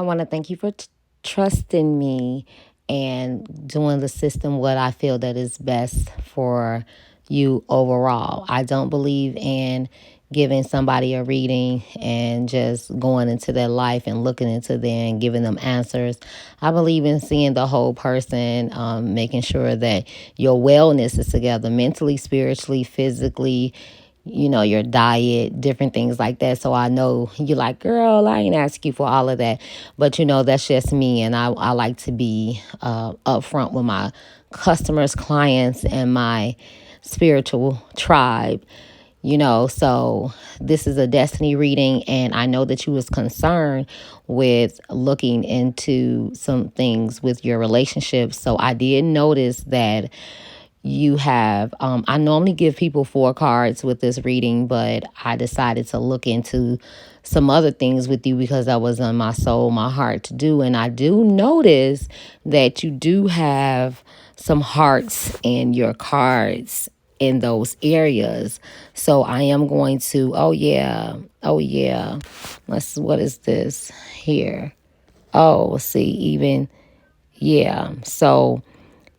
I want to thank you for trusting me and doing the system what I feel that is best for you overall. I don't believe in giving somebody a reading and just going into their life and looking into them and giving them answers. I believe in seeing the whole person, making sure that your wellness is together mentally, spiritually, physically, your diet, different things like that. So I know you're like, girl, I ain't ask you for all of that. But that's just me. And I like to be upfront with my customers, clients, and my spiritual tribe. So this is a destiny reading, and I know that you was concerned with looking into some things with your relationship. So I did notice that you have I normally give people 4 cards with this reading, but I decided to look into some other things with you because that was on my soul, my heart to do. And I do notice that you do have some hearts in your cards in those areas. So I am going to, oh yeah, what is this here? Oh, see, even, yeah. So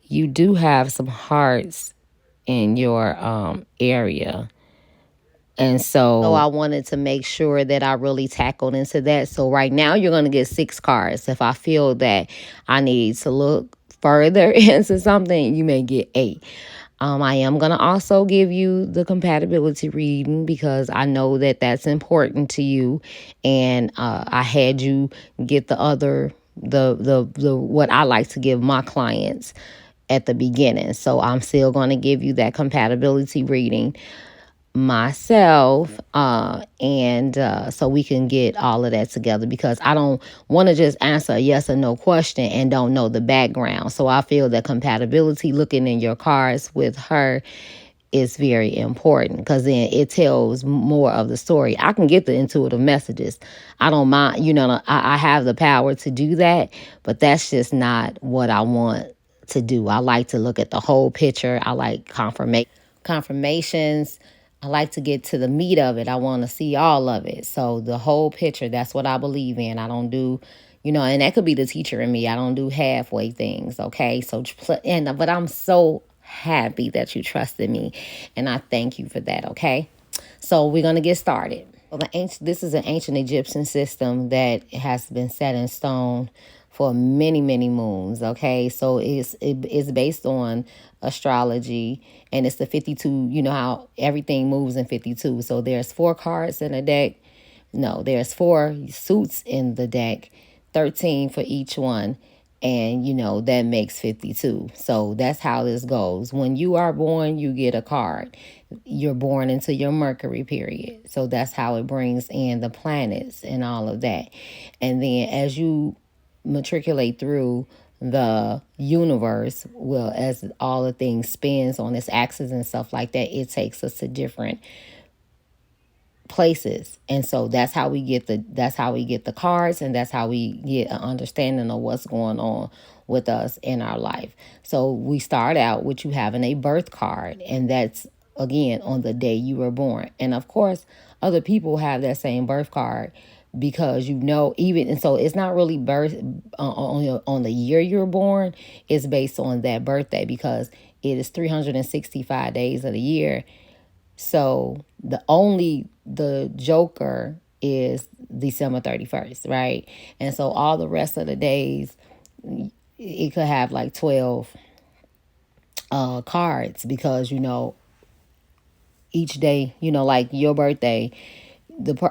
you do have some hearts in your area. And so I wanted to make sure that I really tackled into that. So right now you're going to get 6 cards. If I feel that I need to look further into something, you may get 8. I am going to also give you the compatibility reading because I know that that's important to you. And I had you get the other, the what I like to give my clients at the beginning. So I'm still going to give you that compatibility reading myself, and so we can get all of that together, because I don't want to just answer a yes or no question and don't know the background. So I feel that compatibility, looking in your cards with her, is very important, because then it tells more of the story. I can get the intuitive messages. I don't mind, I have the power to do that, but that's just not what I want to do. I like to look at the whole picture. I like confirmations. I like to get to the meat of it. I want to see all of it. So the whole picture, that's what I believe in. I don't do, and that could be the teacher in me. I don't do halfway things. Okay. So, but I'm so happy that you trusted me, and I thank you for that. Okay. So we're going to get started. Well, this is an ancient Egyptian system that has been set in stone for many, many moons. Okay, so it's based on astrology, and it's the 52. You know how everything moves in 52. So there's 4 cards in a deck. No, there's 4 suits in the deck, 13 for each one. And, that makes 52. So that's how this goes. When you are born, you get a card. You're born into your Mercury period. So that's how it brings in the planets and all of that. And then as you matriculate through the universe, well, as all the things spins on its axis and stuff like that, it takes us to different places. And so that's how we get the cards, and that's how we get an understanding of what's going on with us in our life. So we start out with you having a birth card, and that's again on the day you were born. And of course other people have that same birth card, because even, and so it's not really birth on the year you're born. It's based on that birthday, because it is 365 days of the year. So the Joker is December 31st, right? And so all the rest of the days, it could have like 12 cards, because each day, like your birthday,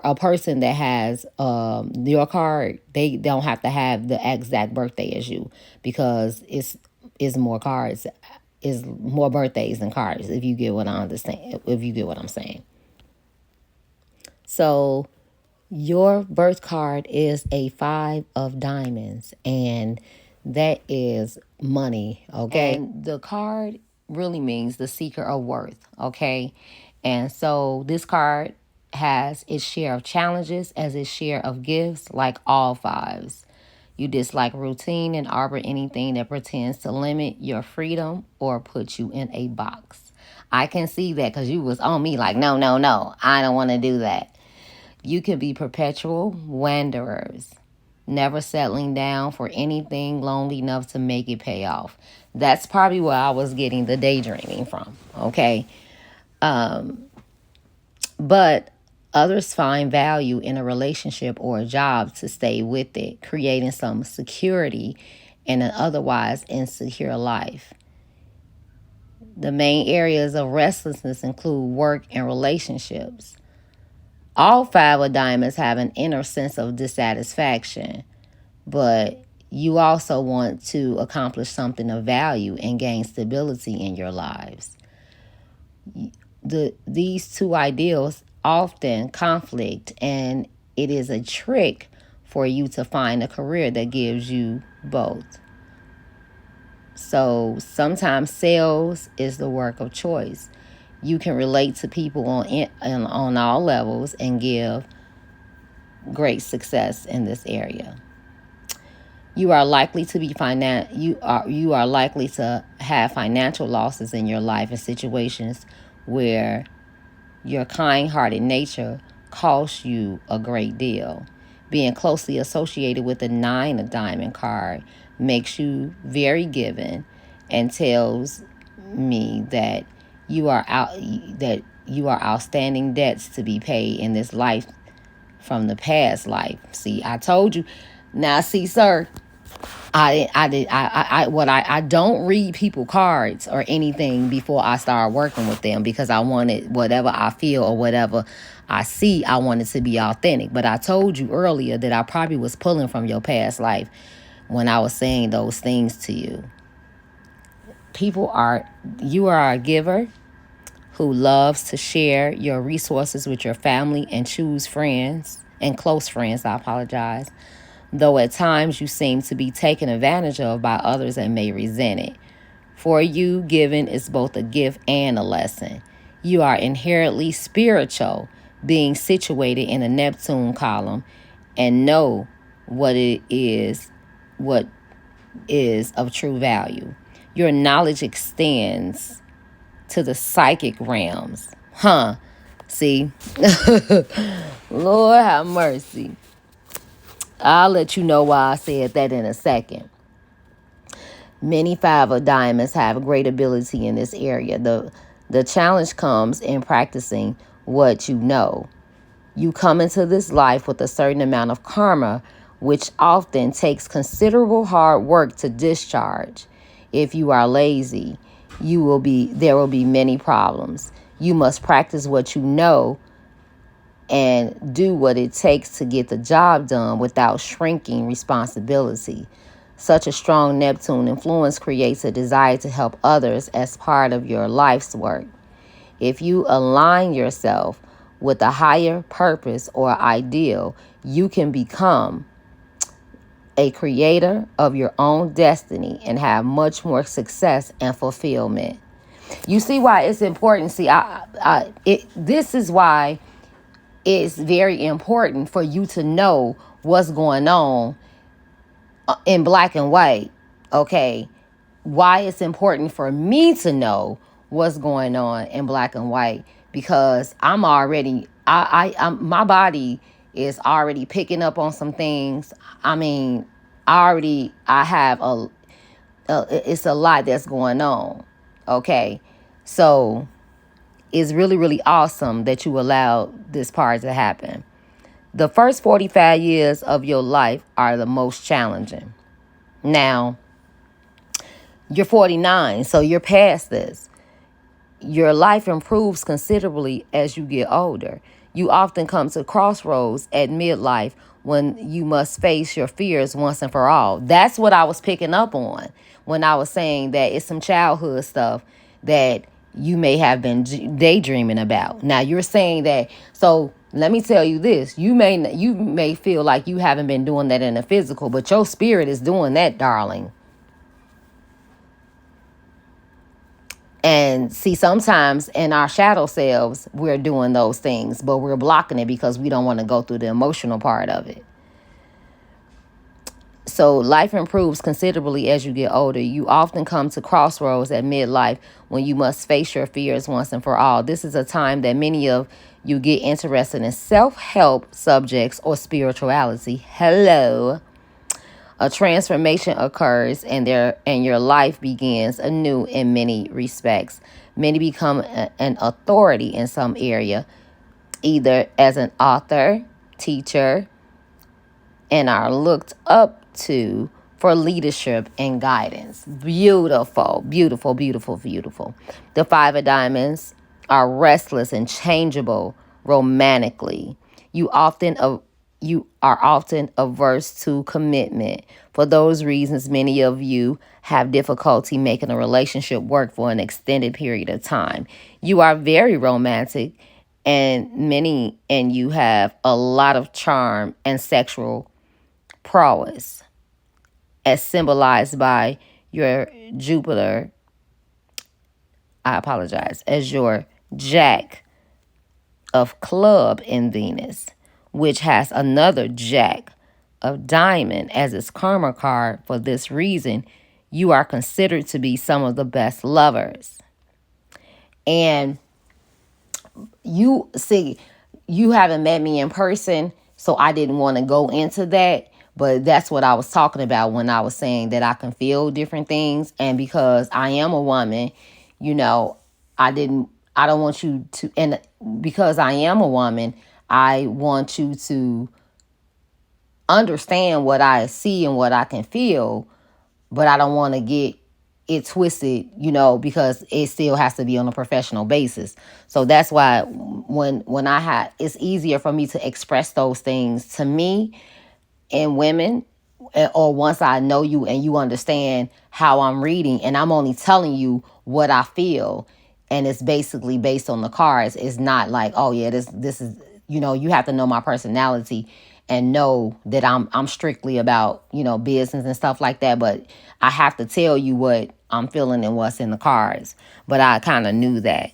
a person that has your card, they don't have to have the exact birthday as you, because it's more cards, is more birthdays than cards, if you get what I understand, if you get what I'm saying. So your birth card is a 5 of diamonds, and that is money, okay? And the card really means the seeker of worth, okay? And so this card has its share of challenges as its share of gifts, like all 5s. You dislike routine and arbor anything that pretends to limit your freedom or put you in a box. I can see that, because you was on me like, no, no, no, I don't want to do that. You can be perpetual wanderers. never settling down for anything long enough to make it pay off. That's probably where I was getting the daydreaming from. Okay. But others find value in a relationship or a job to stay with it, creating some security in an otherwise insecure life. The main areas of restlessness include work and relationships. All five of diamonds have an inner sense of dissatisfaction, but you also want to accomplish something of value and gain stability in your lives. These two ideals often conflict, and it is a trick for you to find a career that gives you both. So sometimes sales is the work of choice. You can relate to people on all levels and give great success in this area. You are likely to you are likely to have financial losses in your life in situations where your kind-hearted nature costs you a great deal. Being closely associated with the 9 of diamond card makes you very giving and tells me that that you are outstanding debts to be paid in this life from the past life. See, I told you. Now, see, sir, I don't read people cards or anything before I start working with them, because I wanted whatever I feel or whatever I see, I want it to be authentic. But I told you earlier that I probably was pulling from your past life when I was saying those things to you. You are a giver who loves to share your resources with your family and choose friends and close friends, I apologize, though at times you seem to be taken advantage of by others and may resent it. For you, giving is both a gift and a lesson. You are inherently spiritual, being situated in a Neptune column, and know what is of true value. Your knowledge extends to the psychic realms. See? Lord have mercy. I'll let you know why I said that in a second. Many 5 of diamonds have great ability in this area. The challenge comes in practicing what you know. You come into this life with a certain amount of karma, which often takes considerable hard work to discharge. If you are lazy, there will be many problems. You must practice what you know and do what it takes to get the job done without shrinking responsibility. Such a strong Neptune influence creates a desire to help others as part of your life's work. If you align yourself with a higher purpose or ideal, you can become a creator of your own destiny and have much more success and fulfillment. You see why it's important. See, this is why it's very important for you to know what's going on in black and white. Okay, why it's important for me to know what's going on in black and white, because I'm already my body is already picking up on some things. I mean, I have it's a lot that's going on. Okay, so it's really, really awesome that you allowed this part to happen. The first 45 years of your life are the most challenging. Now, you're 49, so you're past this. Your life improves considerably as you get older. You often come to crossroads at midlife when you must face your fears once and for all. That's what I was picking up on when I was saying that it's some childhood stuff that you may have been daydreaming about. Now you're saying that, so let me tell you this. You may feel like you haven't been doing that in the physical, but your spirit is doing that, darling. And see, sometimes in our shadow selves, we're doing those things, but we're blocking it because we don't want to go through the emotional part of it. So life improves considerably as you get older. You often come to crossroads at midlife when you must face your fears once and for all. This is a time that many of you get interested in self-help subjects or spirituality. Hello. A transformation occurs and your life begins anew in many respects. Many become an authority in some area, either as an author, teacher, and are looked up to for leadership and guidance. Beautiful, beautiful, beautiful, beautiful. The Five of Diamonds are restless and changeable romantically. You often you are often averse to commitment. For those reasons, many of you have difficulty making a relationship work for an extended period of time. You are very romantic and you have a lot of charm and sexual prowess, as symbolized by your Jupiter, I apologize, as your Jack of club in Venus, which has another Jack of diamond as its karma card. For this reason, you are considered to be some of the best lovers. And you see, you haven't met me in person, so I didn't want to go into that. But that's what I was talking about when I was saying that I can feel different things. And because I am a woman, you know, I don't want you to, and because I am a woman, I want you to understand what I see and what I can feel, but I don't want to get it twisted, because it still has to be on a professional basis. So that's why when I had, it's easier for me to express those things to me and women, or once I know you and you understand how I'm reading, and I'm only telling you what I feel, and it's basically based on the cards. It's not like, oh yeah, this is, you have to know my personality and know that I'm strictly about, business and stuff like that. But I have to tell you what I'm feeling and what's in the cards. But I kind of knew that.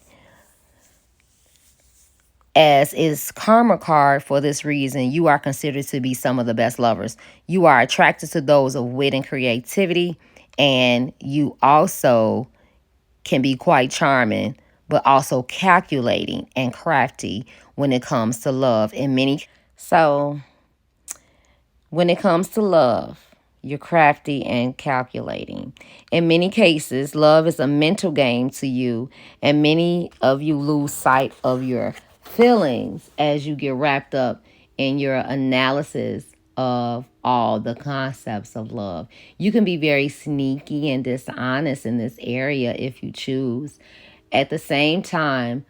As is karma card, for this reason, you are considered to be some of the best lovers. You are attracted to those of wit and creativity, and you also can be quite charming, but also calculating and crafty when it comes to love. So when it comes to love, you're crafty and calculating. In many cases, love is a mental game to you, and many of you lose sight of your feelings as you get wrapped up in your analysis of all the concepts of love. You can be very sneaky and dishonest in this area if you choose. At the same time,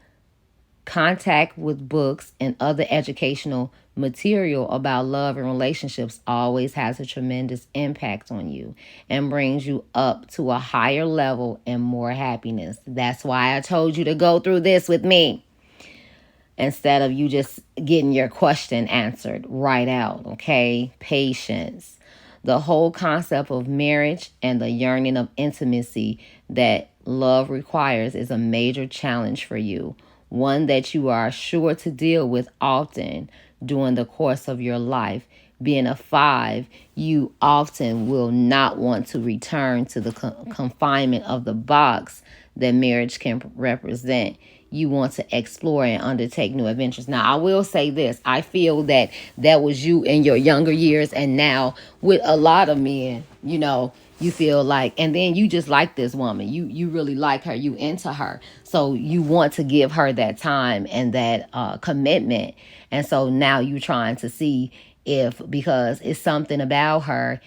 contact with books and other educational material about love and relationships always has a tremendous impact on you and brings you up to a higher level and more happiness. That's why I told you to go through this with me instead of you just getting your question answered right out, okay? Patience. The whole concept of marriage and the yearning of intimacy that love requires is a major challenge for you, one that you are sure to deal with often during the course of your life. Being a 5, you often will not want to return to the confinement of the box that marriage can represent. You want to explore and undertake new adventures. Now, I will say this. I feel that was you in your younger years, and now with a lot of men, you feel like, and then you just like this woman. You really like her. You into her. So you want to give her that time and that commitment. And so now you're trying to see if, because it's something about her.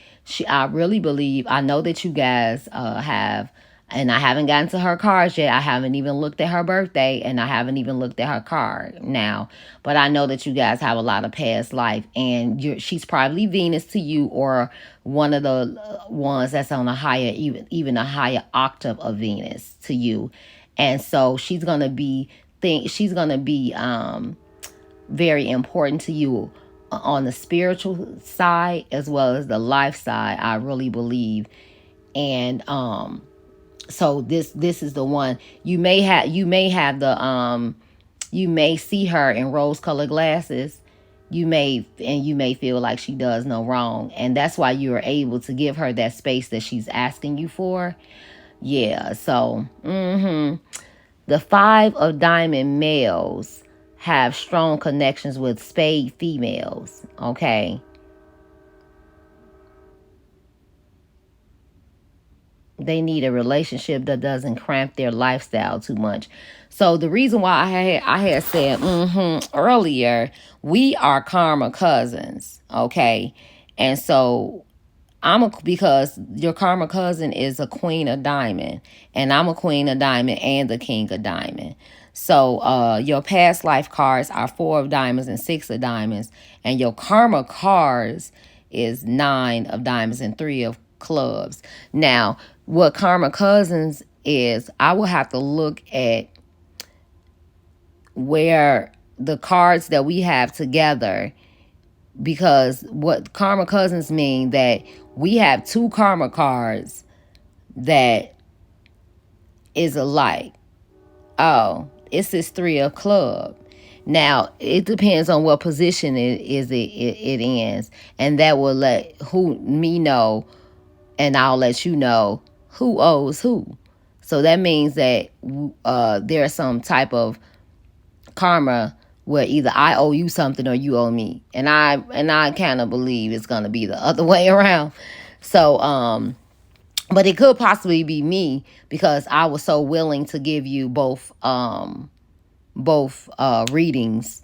I really believe, I know that you guys have, and I haven't gotten to her cards yet. I haven't even looked at her birthday, and I haven't even looked at her card now. But I know that you guys have a lot of past life, and she's probably Venus to you, or one of the ones that's on a higher, even a higher octave of Venus to you. And so she's gonna be very important to you on the spiritual side as well as the life side. I really believe, and so this is the one. You may have the you may see her in rose colored glasses. You may feel like she does no wrong, and that's why you are able to give her that space that she's asking you for. Yeah. So the 5 of diamond males have strong connections with spade females. Okay. they need a relationship that doesn't cramp their lifestyle too much. So the reason why I had said earlier, we are karma cousins, okay? And so because your karma cousin is a queen of diamond, and I'm a queen of diamond and the king of diamond. So your past life cards are four of diamonds and six of diamonds, and your karma cards is nine of diamonds and three of clubs. Now, what karma cousins is, I will have to look at where the cards that we have together, because what karma cousins mean that we have two karma cards that is alike. Oh, it's this three of club. Now it depends on what position it ends, and that will let who me know, and I'll let you know who owes who. So that means that there's some type of karma where either I owe you something or you owe me. And I kind of believe it's going to be the other way around. So but it could possibly be me, because I was so willing to give you both readings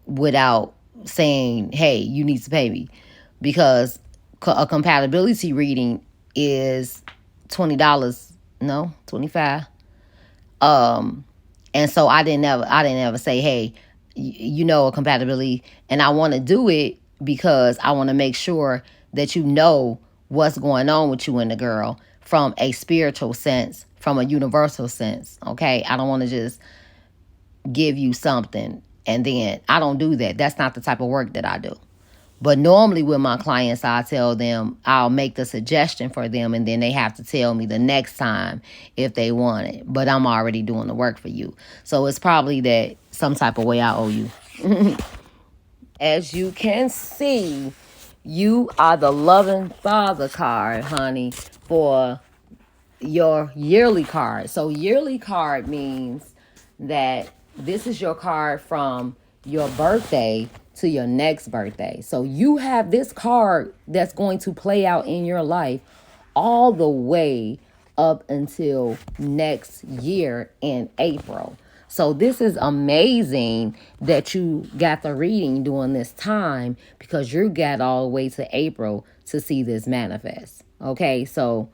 without saying, "Hey, you need to pay me," because a compatibility reading is $20, no, 25. And so I didn't ever say, hey, a compatibility, and I want to do it because I want to make sure that you know what's going on with you and the girl from a spiritual sense, from a universal sense. Okay, I don't want to just give you something and then I don't do that. That's not the type of work that I do. But normally with my clients, I tell them, I'll make the suggestion for them, and then they have to tell me the next time if they want it. But I'm already doing the work for you. So it's probably that some type of way I owe you. As you can see, you are the loving father card, honey, for your yearly card. So yearly card means that this is your card from your birthday to your next birthday. So you have this card that's going to play out in your life all the way up until next year in April. So this is amazing that you got the reading during this time, because you got all the way to April to see this manifest. Okay, so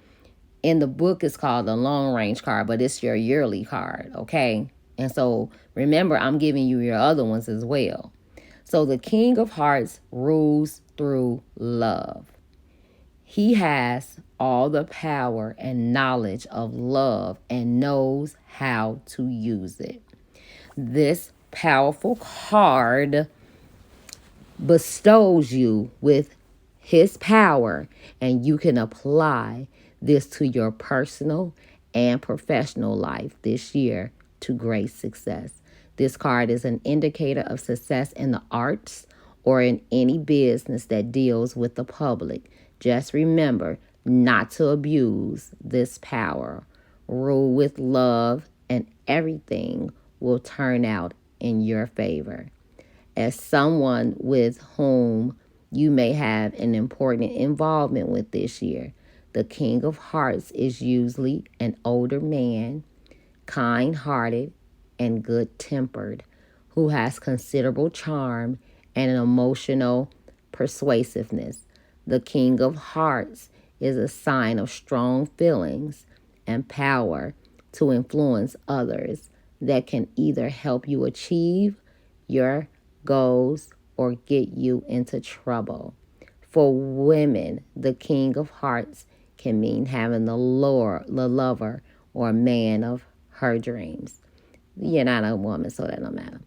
in the book it's called the long range card, but it's your yearly card, okay? And so remember, I'm giving you your other ones as well. So the King of Hearts rules through love. He has all the power and knowledge of love and knows how to use it. This powerful card bestows you with his power, and you can apply this to your personal and professional life this year to great success. This card is an indicator of success in the arts or in any business that deals with the public. Just remember not to abuse this power. Rule with love, and everything will turn out in your favor. As someone with whom you may have an important involvement with this year, the King of Hearts is usually an older man, kind-hearted and good-tempered, who has considerable charm and an emotional persuasiveness. The King of Hearts is a sign of strong feelings and power to influence others that can either help you achieve your goals or get you into trouble. For women, the King of Hearts can mean having the lover or man of her dreams. You're not a woman, so that don't matter.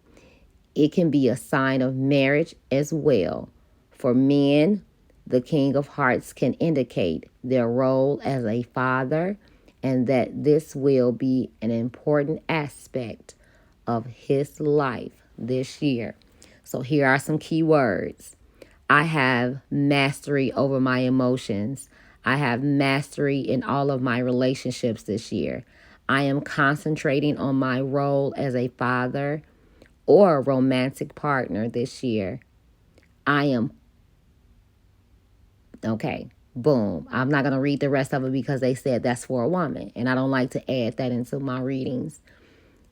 It can be a sign of marriage as well. For men, the King of Hearts can indicate their role as a father, and that this will be an important aspect of his life this year. So here are some key words. I have mastery over my emotions. I have mastery in all of my relationships this year. I am concentrating on my role as a father or a romantic partner this year. I am, okay, Boom. I'm not going to read the rest of it because they said that's for a woman. And I don't like to add that into my readings.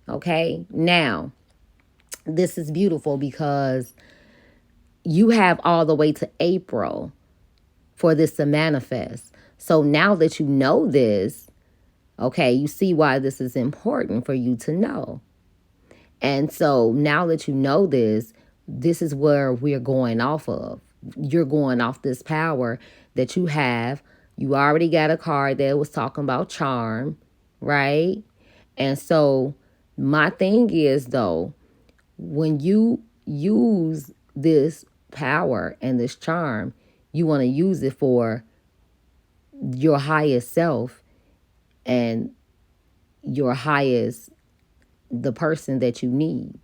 Okay. Now, this is beautiful because you have all the way to April for this to manifest. So now that you know this, okay, you see why this is important for you to know. And so now that you know this is where we're going off of. You're going off this power that you have. You already got a card that was talking about charm, right? And so my thing is, though, when you use this power and this charm, you want to use it for your highest self and your highest, the person that you need.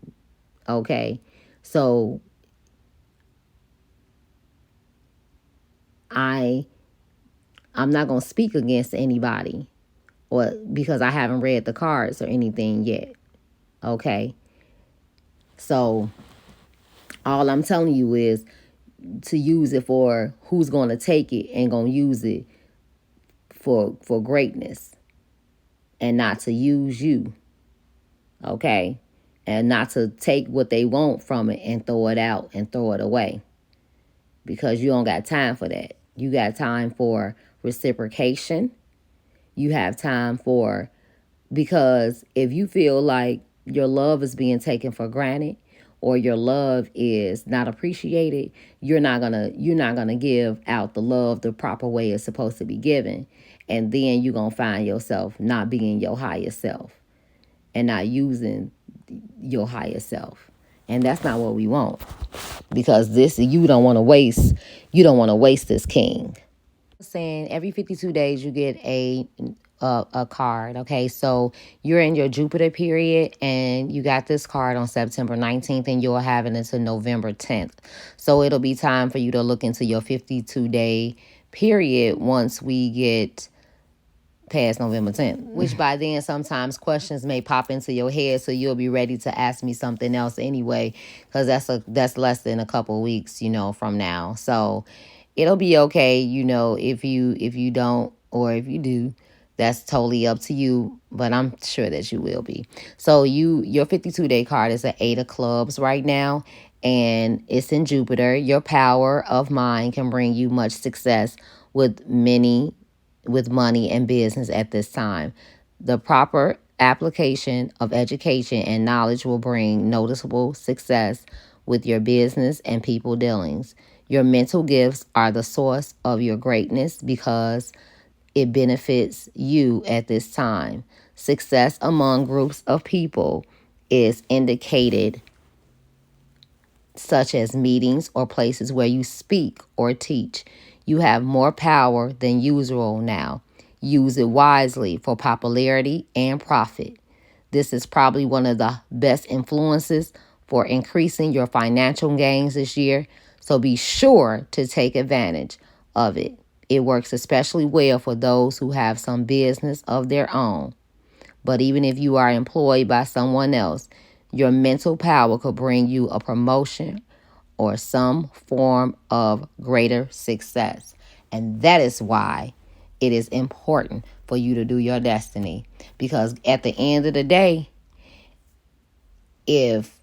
Okay. So I'm not going to speak against anybody or because I haven't read the cards or anything yet. Okay. So all I'm telling you is to use it for who's going to take it and going to use it for greatness and not to use you. Okay. And not to take what they want from it and throw it out and throw it away. Because you don't got time for that. You got time for reciprocation. You have time for, because if you feel like your love is being taken for granted or your love is not appreciated, you're not gonna give out the love the proper way it's supposed to be given. And then you're gonna find yourself not being your highest self and not using your highest self. And that's not what we want. Because this, you don't want to waste this king. Saying every 52 days you get a card. Okay, so you're in your Jupiter period and you got this card on September 19th and you'll have it until November 10th. So it'll be time for you to look into your 52-day period once we get past November 10th, which by then sometimes questions may pop into your head, so you'll be ready to ask me something else anyway, because that's less than a couple weeks, from now. So it'll be okay, if you don't, or if you do, that's totally up to you, but I'm sure that you will be. So your 52-day card is an 8 of clubs right now, and it's in Jupiter. Your power of mind can bring you much success with money and business at this time. The proper application of education and knowledge will bring noticeable success with your business and people dealings. Your mental gifts are the source of your greatness because it benefits you at this time. Success among groups of people is indicated, such as meetings or places where you speak or teach. You have more power than usual now. Use it wisely for popularity and profit. This is probably one of the best influences for increasing your financial gains this year, so be sure to take advantage of it. It works especially well for those who have some business of their own. But even if you are employed by someone else, your mental power could bring you a promotion or some form of greater success. And that is why it is important for you to do your destiny. Because at the end of the day, if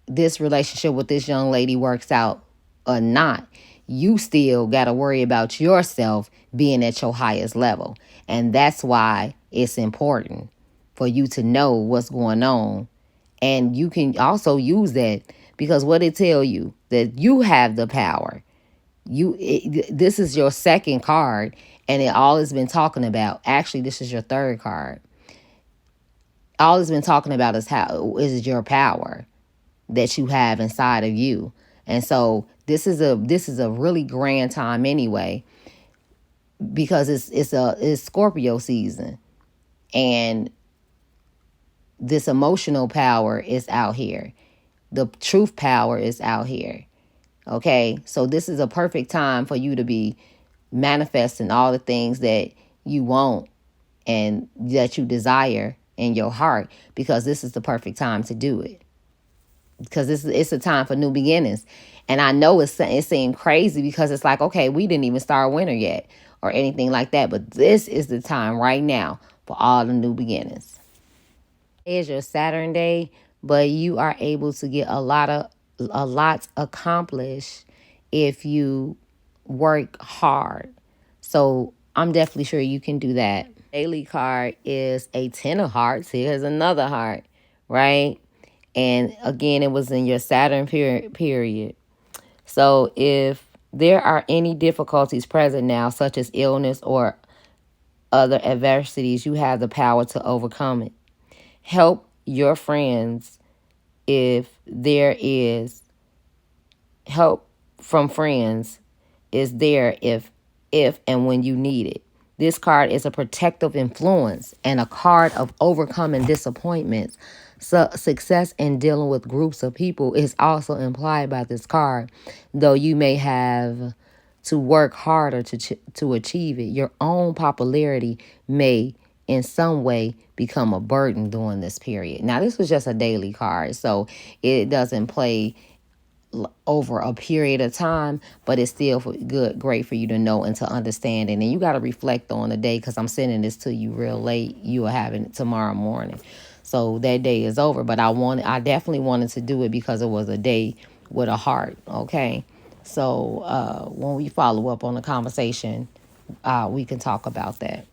this relationship with this young lady works out or not, you still got to worry about yourself being at your highest level. And that's why it's important for you to know what's going on. And you can also use that because what it tell you, that you have the power. This is your second card, and it all has been talking about. Actually, this is your third card. All it's been talking about is your power that you have inside of you. And so this is a really grand time anyway, because it's Scorpio season, and this emotional power is out here. The truth power is out here. Okay, so this is a perfect time for you to be manifesting all the things that you want and that you desire in your heart, because this is the perfect time to do it. Because it's a time for new beginnings. And I know it seemed crazy because it's like, okay, we didn't even start winter yet or anything like that. But this is the time right now for all the new beginnings. It's your Saturn day, but you are able to get a lot accomplished if you work hard. So I'm definitely sure you can do that. Daily card is a 10 of hearts. Here's another heart, right? And again, it was in your Saturn period. So if there are any difficulties present now, such as illness or other adversities, you have the power to overcome it. Help your friends if there is help from friends is there if and when you need it. This card is a protective influence and a card of overcoming disappointments. So success in dealing with groups of people is also implied by this card, though you may have to work harder to achieve it. Your own popularity may in some way become a burden during this period. Now, this was just a daily card, so it doesn't play over a period of time, but it's still great for you to know and to understand. And then you got to reflect on the day, because I'm sending this to you real late. You are having it tomorrow morning, so that day is over. But I definitely wanted to do it because it was a day with a heart. Okay, so when we follow up on the conversation, we can talk about that.